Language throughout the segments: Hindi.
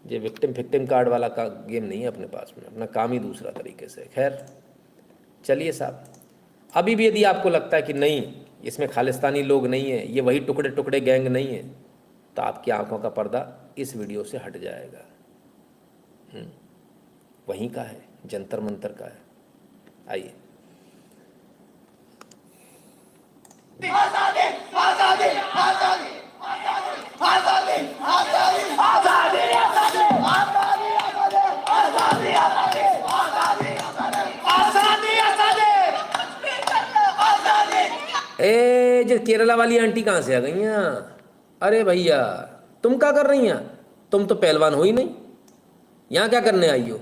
ये विक्टिम फिक्टिम कार्ड वाला का गेम नहीं है अपने पास में, अपना काम ही दूसरा तरीके से। खैर चलिए साहब, अभी भी यदि आपको लगता है कि नहीं इसमें खालिस्तानी लोग नहीं है, ये वही टुकड़े टुकड़े गैंग नहीं है, तो आपकी आंखों का पर्दा इस वीडियो से हट जाएगा। वहीं का है, जंतर मंतर का है। आइए। आजादी आजादी आजादी आजादी आजादी आजादी आजादी आजादी आजादी आजादी आजादी। ए जो केरला वाली आंटी कहाँ से आ गई हैं? अरे भैया तुम क्या कर रही हैं? तुम तो पहलवान हो ही नहीं, यहाँ क्या करने आई हो?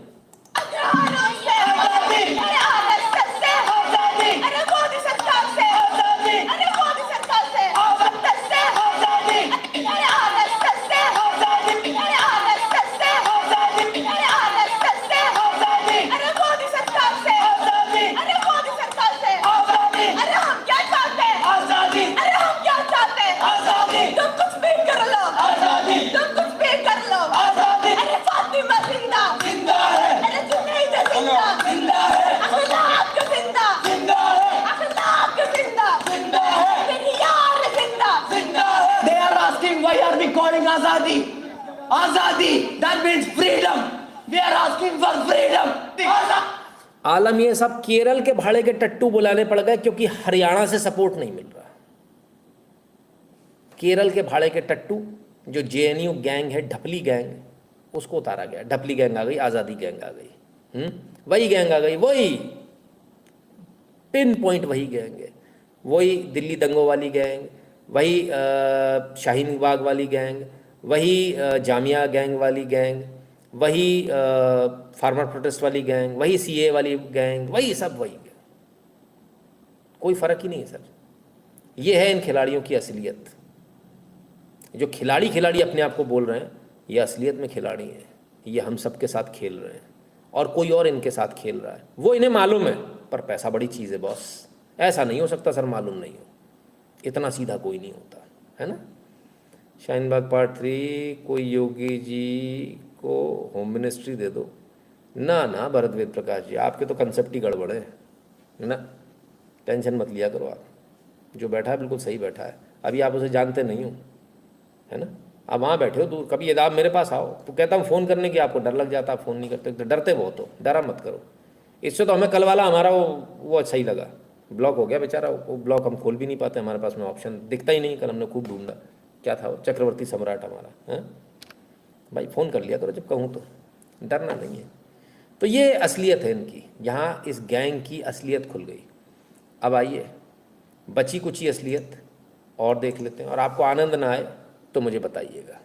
आजादी आजादी that means freedom. We are asking for freedom. आलम ये सब केरल के भाड़े के टट्टू बुलाने पड़ गए क्योंकि हरियाणा से सपोर्ट नहीं मिल रहा। केरल के भाड़े के टट्टू जो जेएनयू गैंग है, ढपली गैंग, उसको उतारा गया। ढपली गैंग आ गई, आज़ादी गैंग आ गई, वही गैंग आ गई, वही पिन पॉइंट वही गैंग है, वही दिल्ली दंगों वाली गैंग, वही शाहीन बाग वाली गैंग, वही जामिया गैंग वाली गैंग, वही फार्मर प्रोटेस्ट वाली गैंग, वही सीए वाली गैंग, वही सब वही गैंग। कोई फ़र्क ही नहीं है सर। ये है इन खिलाड़ियों की असलियत। जो खिलाड़ी खिलाड़ी अपने आप को बोल रहे हैं, ये असलियत में खिलाड़ी हैं। ये हम सब के साथ खेल रहे हैं और कोई और इनके साथ खेल रहा है, वो इन्हें मालूम है। पर पैसा बड़ी चीज़ है बॉस, ऐसा नहीं हो सकता सर मालूम नहीं हो। इतना सीधा कोई नहीं होता है ना। शाहीन बाग पार्ट 3, कोई योगी जी को होम मिनिस्ट्री दे दो ना। ना भरत वेद प्रकाश जी, आपके तो कंसेप्ट ही गड़बड़ है ना। टेंशन मत लिया करो आप, जो बैठा है बिल्कुल सही बैठा है। अभी आप उसे जानते नहीं हो, है ना। आप वहाँ बैठे हो दूर, कभी यदि आप मेरे पास आओ तो कहता हूँ फ़ोन करने की, आपको डर लग जाता, फ़ोन नहीं करते, तो डरते बहुत हो। डरा मत करो। इससे तो हमें कल वाला हमारा वो अच्छा ही लगा, ब्लॉक हो गया बेचारा। वो ब्लॉक हम खोल भी नहीं पाते, हमारे पास में ऑप्शन दिखता ही नहीं। कल हमने खूब ढूंढा, क्या था वो, चक्रवर्ती सम्राट हमारा है। भाई फ़ोन कर लिया करो जब कहूँ तो, डरना नहीं है। तो ये असलियत है इनकी, यहाँ इस गैंग की असलियत खुल गई। अब आइए बची कुची असलियत और देख लेते हैं, और आपको आनंद ना आए तो मुझे बताइएगा।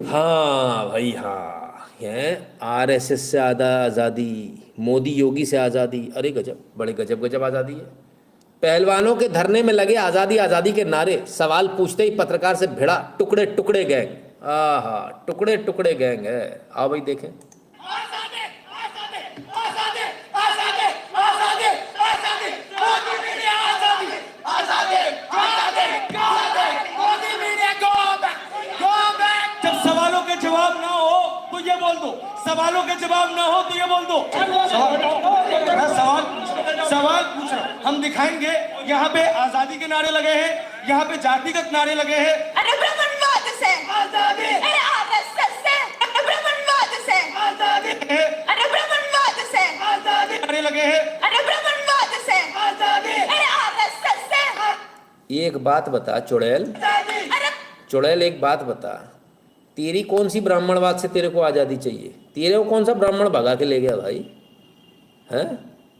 हाँ भाई हाँ, है आरएसएस से आज़ादी, मोदी योगी से आज़ादी। अरे गजब, बड़े गजब गजब आज़ादी है। पहलवानों के धरने में लगे आज़ादी आज़ादी के नारे, सवाल पूछते ही पत्रकार से भिड़ा टुकड़े टुकड़े गैंग। आहा, टुकड़े टुकड़े गैंग है। आओ भाई देखें। जवाब ना हो तो ये बोल दो, सवालों के जवाब ना हो तो ये बोल दो। सवाल पूछ रहा हूं, हम दिखाएंगे। यहाँ पे आजादी के नारे लगे हैं, यहाँ पे जातिगत नारे लगे हैं। अरे ब्राह्मणवाद से आजादी, अरे आरएसएस से, अरे ब्राह्मणवाद से आजादी, अरे ब्राह्मणवाद से आजादी, नारे लगे हैं। अरे ब्राह्मणवाद से आजादी, अरे आरएसएस से। एक बात बता चुड़ैल, चुड़ैल एक बात बता, तेरी कौन सी ब्राह्मणवाद से तेरे को आज़ादी चाहिए? तेरे को कौन सा ब्राह्मण भगा के ले गया भाई? हैं,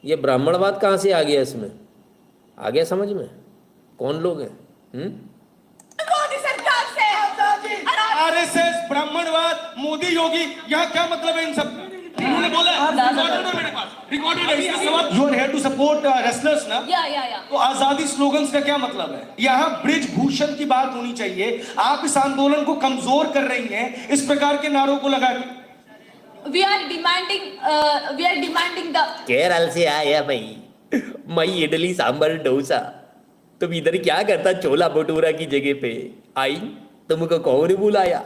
ये ब्राह्मणवाद कहाँ से आ गया? इसमें आ गया समझ में? कौन लोग हैं? मोदी सरकार से आरएसएस, ब्राह्मणवाद, मोदी योगी, यहाँ क्या मतलब है इन सब? उन्होंने बोला रिकॉर्डेड है इसका सवाल। You are here to support wrestlers ना? या तो आजादी स्लोगन्स का क्या मतलब है? यहाँ ब्रिज भूषण की बात होनी चाहिए। आप इस आंदोलन को कमजोर कर रही हैं इस प्रकार के नारों को लगा के। We are demanding the Kerala से आया भाई, मई इडली सांबर डोसा। तुम इधर क्या करता छोला भटूरा की जगह पे? आई तुमको कौन बुलाया?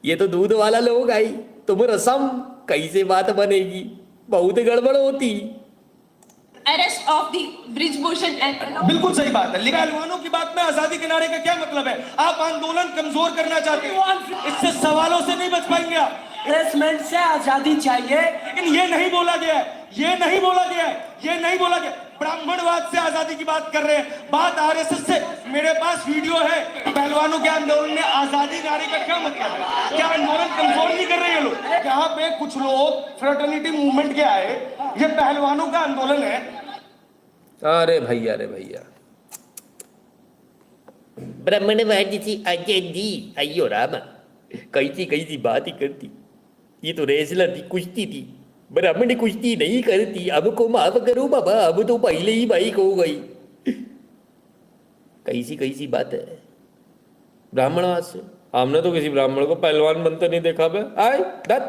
ये तो दूध वाला लोग आई, तुम रसम, कैसे बात बनेगी, बहुत गड़बड़ होती। Arrest of the Brijbhushan and बिल्कुल सही बात है। लेकिन पहलवानों की बात में आजादी के नारे का क्या मतलब है? आप आंदोलन कमजोर करना चाहते हैं, इससे सवालों से नहीं बच पाएंगे आप। प्रेसमेंट से आजादी चाहिए, लेकिन ये नहीं बोला गया है, ये नहीं बोला गया है, ये नहीं बोला गया। ब्राह्मणवाद से आजादी की बात कर रहे हैं, बात आरएसएस से। मेरे पास वीडियो है, पहलवानों के आंदोलन में आजादी नारे का क्या मतलब है? क्या आंदोलन कमजोर नहीं कर रहे हैं लोग? यहाँ पे कुछ लोग फ्रेटर्निटी मूवमेंट के आए, ये पहलवानों का आंदोलन है। अरे भैया, अरे भैया, ब्राह्मणवाद जी आजादी, अयो राम, कैसी कैसी बात ही करती। ये तो रेसलर थी, कुश्ती थी, ब्राह्मण कुश्ती नहीं करती। अब को माफ करो बाबा, अब तो पहले ही बाइक हो गई। कैसी कैसी बात है ब्राह्मणवाद से। हमने तो किसी ब्राह्मण को पहलवान बनते नहीं देखा बे। आए दत्त,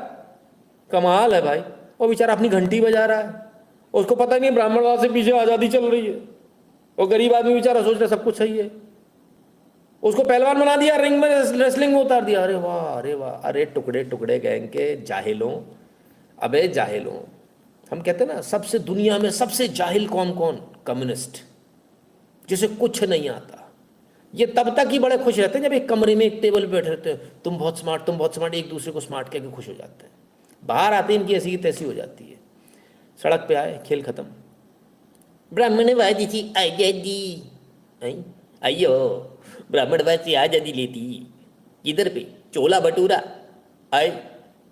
कमाल है भाई। वो बेचारा अपनी घंटी बजा रहा है, उसको पता नहीं ब्राह्मणवाद से पीछे आजादी चल रही है। वो गरीब आदमी बेचारा सोच रहा सब कुछ सही है, उसको पहलवान बना दिया, रिंग में रेसलिंग में उतार दिया। अरे वाह, अरे वाह, अरे टुकड़े टुकड़े गैंग के जाहिलों, अबे जाहिलों। हम कहते हैं ना, सबसे दुनिया में सबसे जाहिल कौन कौन? कम्युनिस्ट, जिसे कुछ नहीं आता। ये तब तक ही बड़े खुश रहते हैं जब एक कमरे में एक टेबल पे बैठे रहते हैं, तुम बहुत स्मार्ट, तुम बहुत स्मार्ट, एक दूसरे को स्मार्ट कह के खुश हो जाते हैं। बाहर आते इनकी ऐसी की तैसी हो जाती है। सड़क पे आए, खेल खत्म। ब्राह्मणवाद जी आजादी, अयो ब्राह्मणवाद से आजादी लेती इधर पे चोला भटूरा, आए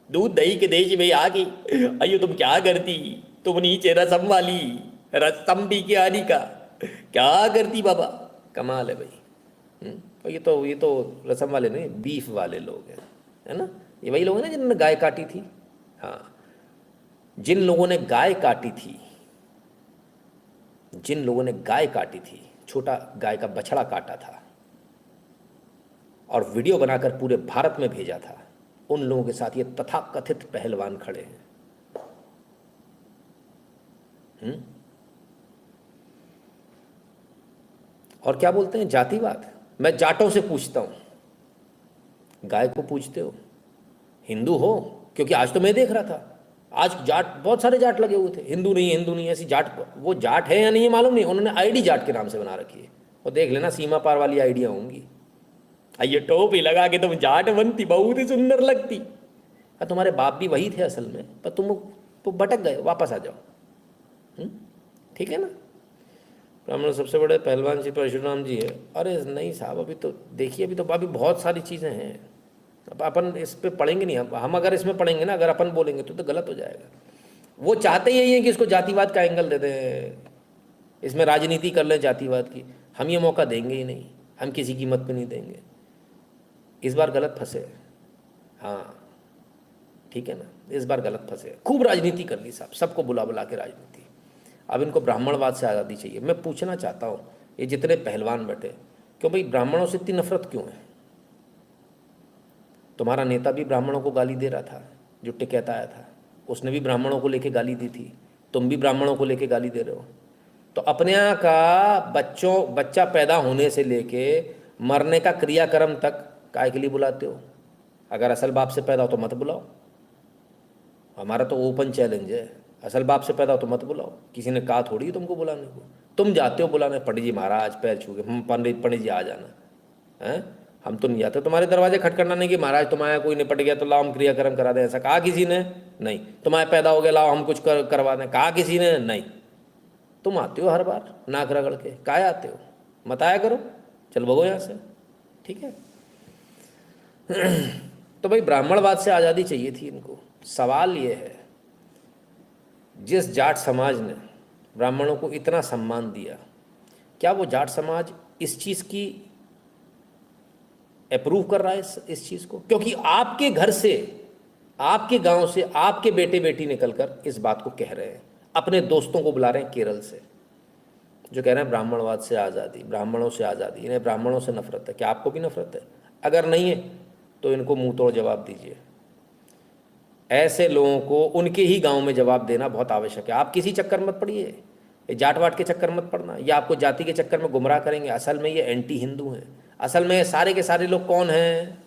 दूध दही के देश में आके, अयो तुम क्या करती, तुम नीचे रसम वाली, रसम भी के आनी का क्या करती बाबा। कमाल है भाई। ये तो रसम वाले नहीं, बीफ वाले लोग हैं, है ना। ये वही लोग हैं ना जिन्होंने गाय काटी थी। हाँ, जिन लोगों ने गाय काटी थी, जिन लोगों ने गाय काटी थी, छोटा गाय का बछड़ा काटा था और वीडियो बनाकर पूरे भारत में भेजा था, उन लोगों के साथ ये तथाकथित पहलवान खड़े हैं। और क्या बोलते हैं? जातिवाद। मैं जाटों से पूछता हूं, गाय को पूछते हो? हिंदू हो? क्योंकि आज तो मैं देख रहा था, आज जाट, बहुत सारे जाट लगे हुए थे। हिंदू नहीं, हिंदू नहीं, ऐसी जाट। वो जाट है या नहीं ये मालूम नहीं, उन्होंने आईडी जाट के नाम से बना रखी है। और देख लेना, सीमा पार वाली आइडिया होंगी। ये टोपी लगा के तुम जाट बनती, बहुत ही सुंदर लगती। तुम्हारे बाप भी वही थे असल में, पर तुम तो भटक गए, वापस आ जाओ। ठीक है ना। ब्राह्मण सबसे बड़े पहलवान श्री परशुराम जी है। अरे नहीं साहब, अभी तो देखिए, अभी तो अभी बहुत सारी चीज़ें हैं। अब अपन इस पे पढ़ेंगे नहीं, हम अगर इसमें पढ़ेंगे ना, अगर अपन बोलेंगे तो गलत हो जाएगा। वो चाहते यही है कि इसको जातिवाद का एंगल दे दें, इसमें राजनीति कर लें जातिवाद की। हम ये मौका देंगे ही नहीं, हम किसी कीमत पे नहीं देंगे। इस बार गलत फंसे। हाँ ठीक है ना, इस बार गलत फंसे। खूब राजनीति कर ली साहब, सबको बुला बुला के राजनीति। अब इनको ब्राह्मणवाद से आज़ादी चाहिए। मैं पूछना चाहता हूँ, ये जितने पहलवान बैठे, क्यों भाई ब्राह्मणों से इतनी नफरत क्यों है? तुम्हारा नेता भी ब्राह्मणों को गाली दे रहा था, जो टिकैत आया था, उसने भी ब्राह्मणों को लेके गाली दी थी। तुम भी ब्राह्मणों को लेके गाली दे रहे हो। तो अपने यहाँ का बच्चा पैदा होने से लेके मरने का क्रियाक्रम तक काय के लिए बुलाते हो? अगर असल बाप से पैदा हो तो मत बुलाओ। हमारा तो ओपन चैलेंज है, असल बाप से पैदा हो तो मत बुलाओ। किसी ने कहा थोड़ी तुमको बुलाने को, तुम जाते हो बुलाने। पंडित जी महाराज पैर छू के, पंडित जी आ जाना है, हम तो नहीं जाते तुम्हारे दरवाजे खटखटाने की। महाराज तुम्हारा कोई निपट गया तो लाओ हम क्रियाक्रम करा दें, ऐसा कहा किसी ने? नहीं। तुम्हारे पैदा हो गया, लाओ हम कुछ करवा दें, कहा किसी ने? नहीं। तुम आते हो हर बार नाक रगड़ के, काहे आते हो? मत आया करो, चल भगो यहाँ से। ठीक है। तो भाई ब्राह्मणवाद से आज़ादी चाहिए थी इनको। सवाल ये है, जिस जाट समाज ने ब्राह्मणों को इतना सम्मान दिया, क्या वो जाट समाज इस चीज़ की अप्रूव कर रहा है इस चीज़ को? क्योंकि आपके घर से, आपके गांव से आपके बेटे बेटी निकलकर इस बात को कह रहे हैं, अपने दोस्तों को बुला रहे हैं केरल से, जो कह रहे हैं ब्राह्मणवाद से आज़ादी, ब्राह्मणों से आज़ादी, इन्हें ब्राह्मणों से नफरत है। क्या आपको भी नफरत है? अगर नहीं है तो इनको मुंह तोड़ जवाब दीजिए। ऐसे लोगों को उनके ही गांव में जवाब देना बहुत आवश्यक है। आप किसी चक्कर मत पड़िए, जाट वाट के चक्कर मत पड़ना, या आपको जाति के चक्कर में गुमराह करेंगे। असल में ये एंटी हिंदू हैं। असल में सारे के सारे लोग कौन हैं?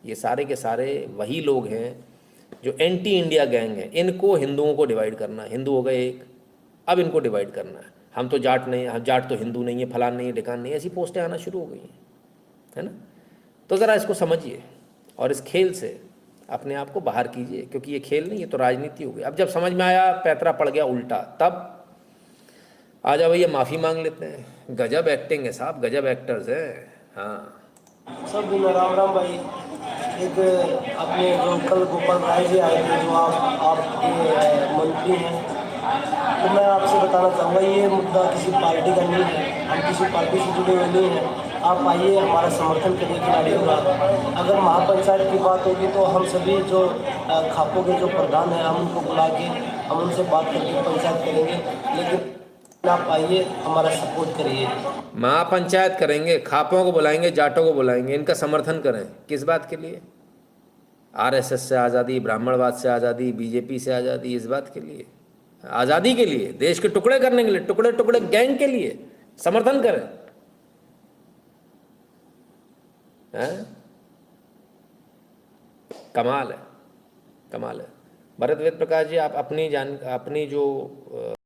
ये सारे के सारे वही लोग हैं जो एंटी इंडिया गैंग है। इनको हिंदुओं को डिवाइड करना है, हिंदू हो गए एक, अब इनको डिवाइड करना है। हम तो जाट नहीं, हम जाट तो हिंदू नहीं है, फलान नहीं है, ढिकान नहीं है, ऐसी पोस्टें आना शुरू हो गई हैं, है ना। तो ज़रा इसको समझिए और इस खेल से अपने आप को बाहर कीजिए, क्योंकि ये खेल नहीं, ये तो राजनीति हो गई। अब जब समझ में आया, पैतरा पड़ गया उल्टा, तब आ जाओ भैया माफ़ी मांग लेते हैं। गजब एक्टिंग है साहब, गजब एक्टर्स हैं। हाँ सब दिन राम राम भाई। एक अपने जो कल गोपाल राय जी आए थे, जो आपके मंत्री हैं, तो मैं आपसे बताना चाहूँगा ये मुद्दा किसी पार्टी का नहीं है, हम किसी पार्टी से जुड़े हुए नहीं हैं। आप आइए, हमारा समर्थन करिए खिलाड़ियों का। अगर महापंचायत की बात होगी तो हम सभी जो खापों के जो प्रधान हैं, हम उनको बुला के हम उनसे बात करके पंचायत करेंगे, लेकिन आप आइए, हमारा सपोर्ट करिए। महापंचायत करेंगे, खापों को बुलाएंगे, जाटों को बुलाएंगे, इनका समर्थन करें। किस बात के लिए? आरएसएस से आज़ादी, ब्राह्मणवाद से आज़ादी, बीजेपी से आज़ादी, इस बात के लिए, आज़ादी के लिए, देश के टुकड़े करने के लिए, टुकड़े टुकड़े गैंग के लिए समर्थन करें, हैं? कमाल है, कमाल है। भरत वेद प्रकाश जी, आप अपनी जो